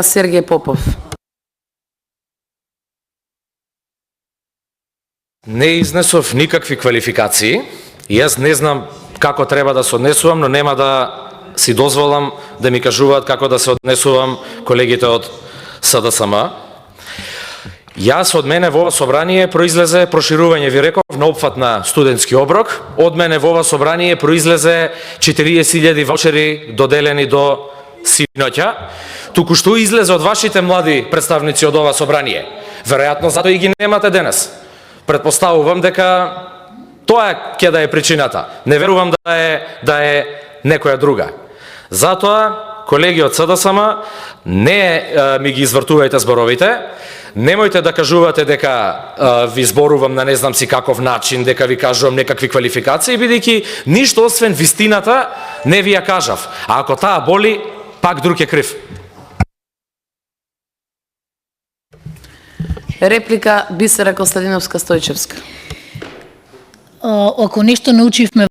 Сергеј Попов. Не изнесов никакви квалификации. Јас не знам како треба да се однесувам, но нема да си дозволам да ми кажуваат како да се однесувам колегите од СДСМ. Јас од мене во ова собрание произлезе проширување, ви реков, на опфат на студентски оброк. Од мене во ова собрание произлезе 40.000 ваучери доделени до синоќа. Туку што излезе од вашите млади представници од ова собрание. Веројатно затоа и ги немате денес. Предпоставувам дека тоа ќе да е причината. Не верувам да е некоја друга. Затоа, колеги од СДСМ, не ми ги извртувајте зборовите. Немојте да кажувате дека ви зборувам на не знам си каков начин, дека ви кажувам некакви квалификации, бидејќи ништо освен вистината не ви ја кажав. А ако таа боли, пак друг е крив. Реплика Бисера Костадиновска Стојчевска. Ако нешто научивме